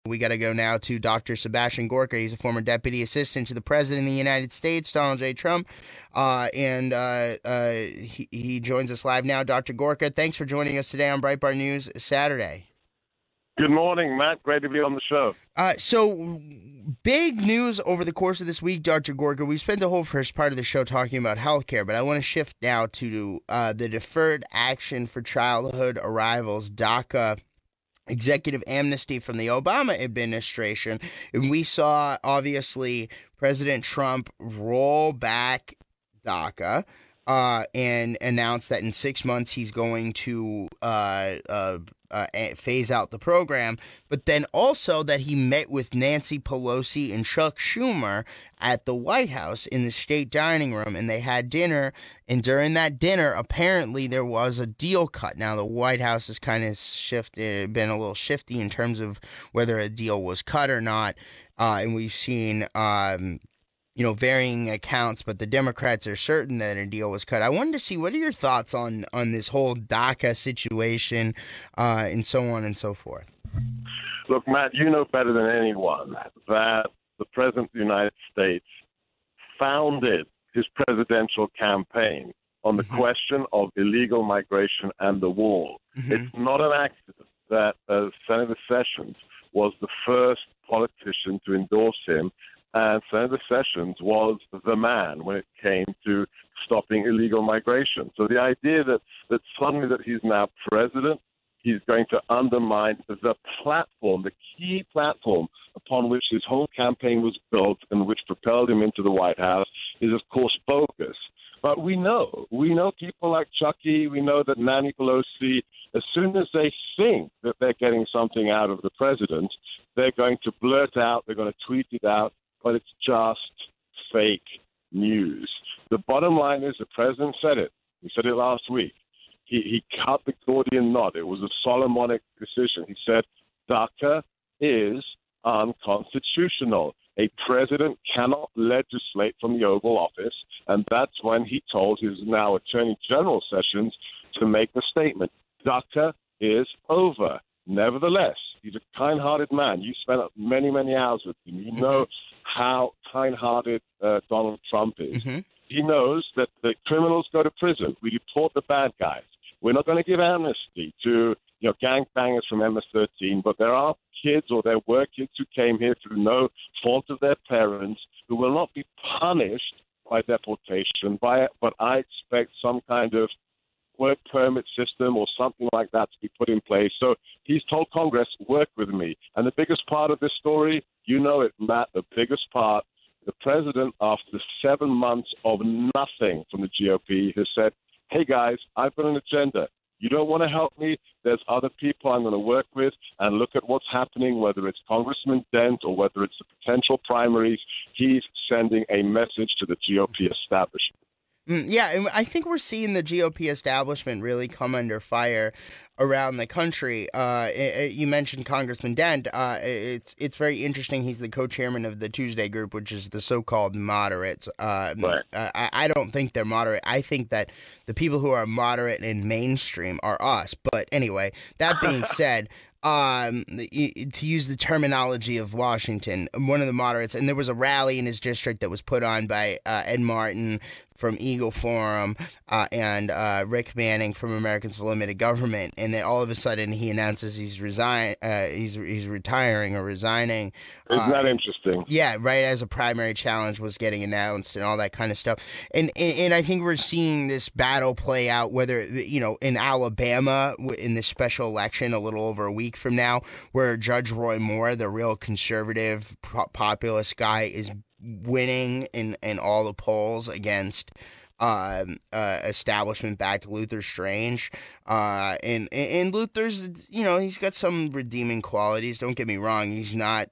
We got to go now to Dr. Sebastian Gorka. He's a former deputy assistant to the president of the United States, Donald J. Trump, and he joins us live now. Dr. Gorka, thanks for joining us today on Breitbart News Saturday. Good morning, Matt. Great to be on the show. So, big news over the course of this week, Dr. Gorka. We spent the whole first part of the show talking about healthcare, but I want to shift now to the Deferred Action for Childhood Arrivals, DACA, executive amnesty from the Obama administration. And we saw, obviously, President Trump roll back DACA and announce that in 6 months he's going to phase out the program, but then also that he met with Nancy Pelosi and Chuck Schumer at the White House in the state dining room, and they had dinner, and during that dinner, apparently there was a deal cut. Now, the White House has kind of been a little shifty in terms of whether a deal was cut or not, and we've seen varying accounts, but the Democrats are certain that a deal was cut. I wanted to see, what are your thoughts on this whole DACA situation and so on and so forth? Look, Matt, you know better than anyone that the President of the United States founded his presidential campaign on the question of illegal migration and the wall. It's not an accident that Senator Sessions was the first politician to endorse him, and Senator Sessions was the man when it came to stopping illegal migration. So the idea that suddenly that he's now president, he's going to undermine the platform, the key platform upon which his whole campaign was built and which propelled him into the White House, is of course bogus. But we know people like Chucky, we know that Nancy Pelosi, as soon as they think that they're getting something out of the president, they're going to blurt out, they're going to tweet it out, but it's just fake news. The bottom line is the president said it. He said it last week. He cut the Gordian knot. It was a Solomonic decision. He said DACA is unconstitutional. A president cannot legislate from the Oval Office, and that's when he told his now Attorney General Sessions to make the statement. DACA is over. Nevertheless, he's a kind-hearted man. You spent many, many hours with him. You know how kind-hearted Donald Trump is. He knows that the criminals go to prison. We deport the bad guys. We're not going to give amnesty to gangbangers from MS-13, but there are kids, or there were kids who came here through no fault of their parents, who will not be punished by deportation, but I expect some kind of work permit system or something like that to be put in place. So he's told Congress, work with me. And the biggest part of this story, you know it, Matt, the biggest part, the president, after 7 months of nothing from the GOP, has said, hey, guys, I've got an agenda. You don't want to help me? There's other people I'm going to work with, and look at what's happening, whether it's Congressman Dent or whether it's the potential primaries. He's sending a message to the GOP establishment. Yeah, and I think we're seeing the GOP establishment really come under fire around the country. You mentioned Congressman Dent. It's very interesting. He's the co-chairman of the Tuesday Group, which is the so-called moderates. Right. I don't think they're moderate. I think that the people who are moderate and mainstream are us. But anyway, that being said, to use the terminology of Washington, one of the moderates, and there was a rally in his district that was put on by Ed Martin from Eagle Forum and Rick Manning from Americans for Limited Government, and then all of a sudden he announces he's retiring or resigning. Isn't that interesting? Yeah, right as a primary challenge was getting announced and all that kind of stuff. And I think we're seeing this battle play out, whether, in Alabama in this special election a little over a week from now, where Judge Roy Moore, the real conservative populist guy, is winning in all the polls against establishment-backed Luther Strange. And Luther's, he's got some redeeming qualities. Don't get me wrong. He's not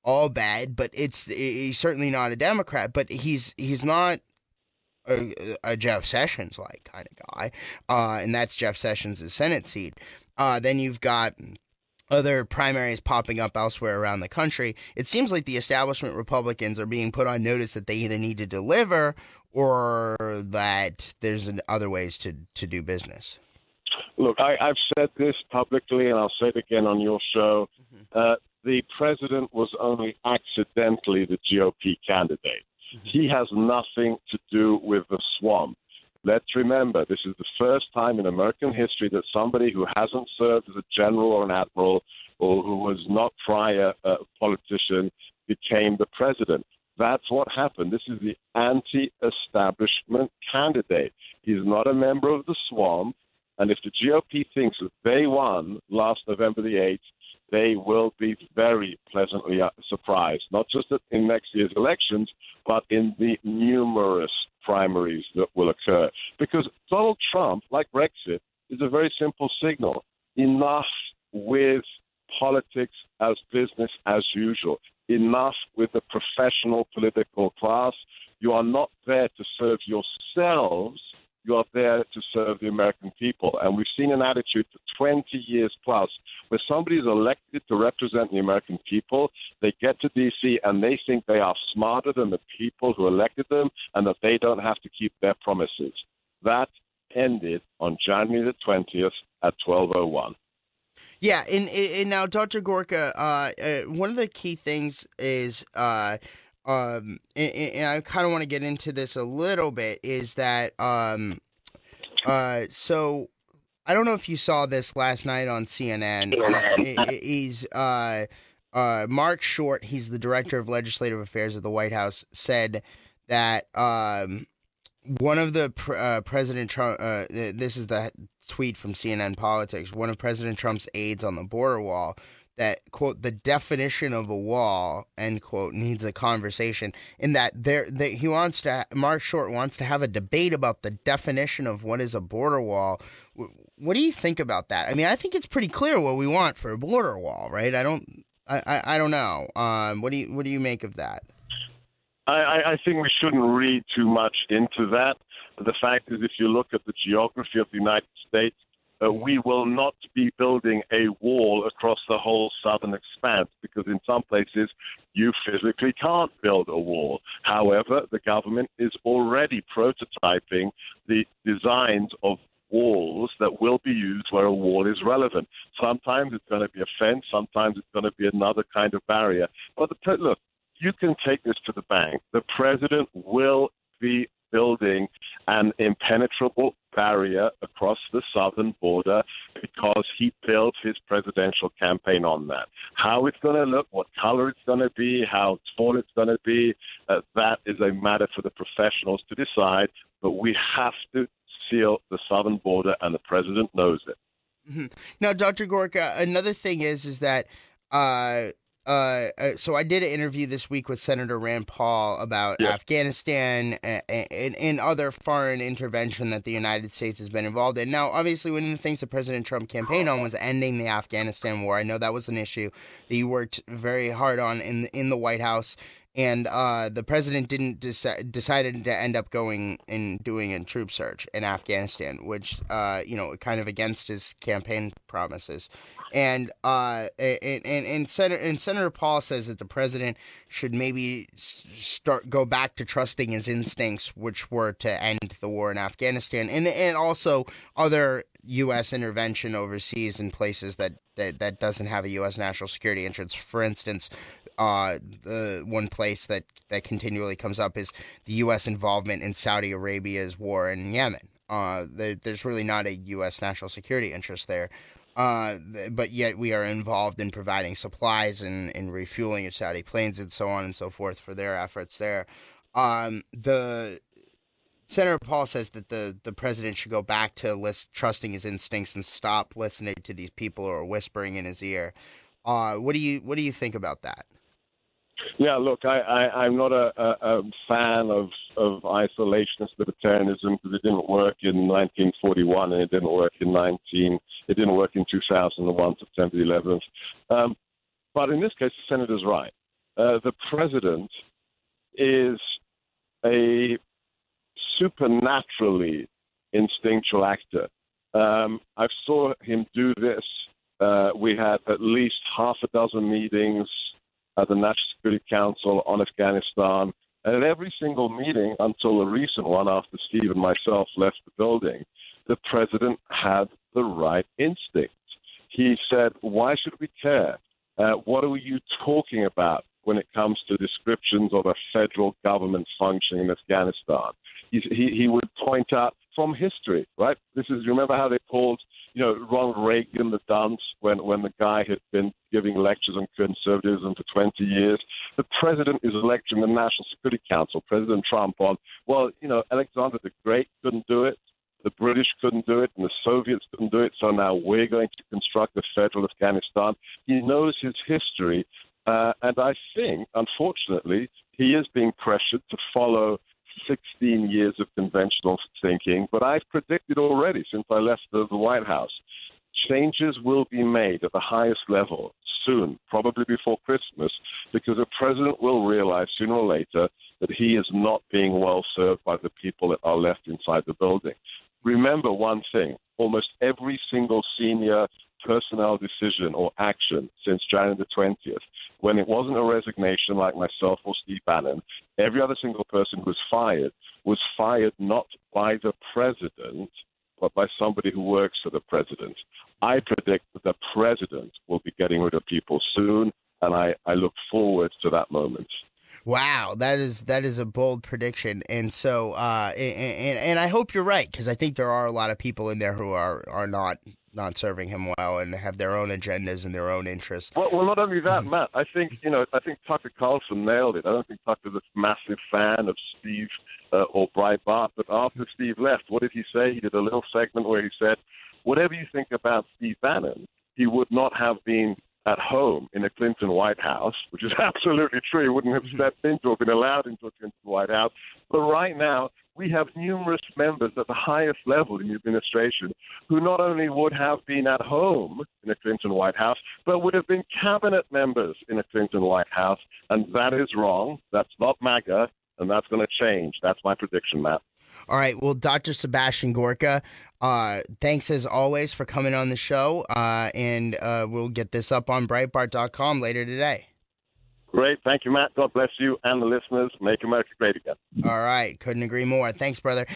all bad, but he's certainly not a Democrat. But he's not a Jeff Sessions-like kind of guy. And that's Jeff Sessions' Senate seat. Then you've got other primaries popping up elsewhere around the country. It seems like the establishment Republicans are being put on notice that they either need to deliver or that there's other ways to do business. Look, I've said this publicly, and I'll say it again on your show. the president was only accidentally the GOP candidate. He has nothing to do with the swamp. Let's remember, this is the first time in American history that somebody who hasn't served as a general or an admiral or who was not prior a politician became the president. That's what happened. This is the anti-establishment candidate. He's not a member of the swamp. And if the GOP thinks that they won last November the 8th, they will be very pleasantly surprised, not just in next year's elections, but in the numerous primaries that will occur. Because Donald Trump, like Brexit, is a very simple signal. Enough with politics as business as usual. Enough with the professional political class. You are not there to serve yourselves. You are there to serve the American people. And we've seen an attitude for 20 years plus where somebody is elected to represent the American people. They get to D.C. and they think they are smarter than the people who elected them and that they don't have to keep their promises. That ended on January the 20th at 12:01. Yeah, and now, Dr. Gorka, one of the key things is, and I kind of want to get into this a little bit, is that, so I don't know if you saw this last night on CNN. He's Mark Short, he's the director of legislative affairs at the White House, said that one of the President Trump, this is the tweet from CNN Politics, one of President Trump's aides on the border wall, that, quote, the definition of a wall, end quote, needs a conversation, in that Mark Short wants to have a debate about the definition of what is a border wall. What do you think about that? I mean, I think it's pretty clear what we want for a border wall, right? I don't know. What do you make of that? I think we shouldn't read too much into that. The fact is, if you look at the geography of the United States, we will not be building a wall across the whole southern expanse because in some places you physically can't build a wall. However, the government is already prototyping the designs of walls that will be used where a wall is relevant. Sometimes it's going to be a fence, sometimes it's going to be another kind of barrier. But look, you can take this to the bank. The president will be building an impenetrable barrier across the southern border because he built his presidential campaign on that. How it's going to look, what color it's going to be, how tall it's going to be, that is a matter for the professionals to decide. But we have to seal the southern border, and the president knows it. Mm-hmm. Now, Dr. Gorka, another thing is that so I did an interview this week with Senator Rand Paul about Afghanistan and other foreign intervention that the United States has been involved in. Now, obviously, one of the things that President Trump campaigned on was ending the Afghanistan war. I know that was an issue that you worked very hard on in the White House. And the president decided to end up going and doing a troop surge in Afghanistan, which kind of against his campaign promises. And Senator Paul says that the president should maybe go back to trusting his instincts, which were to end the war in Afghanistan, and also other U.S. intervention overseas in places that doesn't have a U.S. national security interest. For instance, the one place that continually comes up is the U.S. involvement in Saudi Arabia's war in Yemen. There's really not a U.S. national security interest there, but yet we are involved in providing supplies and refueling of Saudi planes and so on and so forth for their efforts there. The Senator Paul says that the president should go back to trusting his instincts and stop listening to these people who are whispering in his ear. What do you think about that? Yeah, look, I'm not a fan of isolationist libertarianism because it didn't work in 1941 and it didn't work in 2001, September 11th. But in this case, the senator's right. The president is a supernaturally instinctual actor. I saw him do this. We had at least half a dozen meetings at the National Security Council on Afghanistan. And at every single meeting until the recent one after Steve and myself left the building, the president had the right instinct. He said, why should we care? What are you talking about when it comes to descriptions of a federal government functioning in Afghanistan? He would point out from history, right? Remember how they called, Ronald Reagan the dunce when the guy had been giving lectures on conservatism for 20 years. The president is lecturing the National Security Council, President Trump, on, Alexander the Great couldn't do it. The British couldn't do it, and the Soviets couldn't do it, so now we're going to construct a federal Afghanistan. He knows his history, and I think, unfortunately, he is being pressured to follow 16 years of conventional thinking. But I've predicted already, since I left the White House, changes will be made at the highest level soon, probably before Christmas, because the president will realize sooner or later that he is not being well served by the people that are left inside the building. Remember one thing, almost every single senior personnel decision or action since January the 20th, when it wasn't a resignation like myself or Steve Bannon, every other single person who was fired not by the president, but by somebody who works for the president. I predict that the president will be getting rid of people soon, and I look forward to that moment. Wow, that is a bold prediction, and so and I hope you're right, because I think there are a lot of people in there who are not serving him well and have their own agendas and their own interests. Well, not only that, Matt. I think Tucker Carlson nailed it. I don't think Tucker's a massive fan of Steve or Breitbart, but after Steve left, what did he say? He did a little segment where he said, "Whatever you think about Steve Bannon, he would not have been at home in a Clinton White House," which is absolutely true. He wouldn't have stepped into or been allowed into a Clinton White House. But right now, we have numerous members at the highest level in the administration who not only would have been at home in a Clinton White House, but would have been cabinet members in a Clinton White House. And that is wrong. That's not MAGA, and that's going to change. That's my prediction, Matt. All right. Well, Dr. Sebastian Gorka, thanks as always for coming on the show, and we'll get this up on Breitbart.com later today. Great. Thank you, Matt. God bless you and the listeners. Make America great again. All right. Couldn't agree more. Thanks, brother.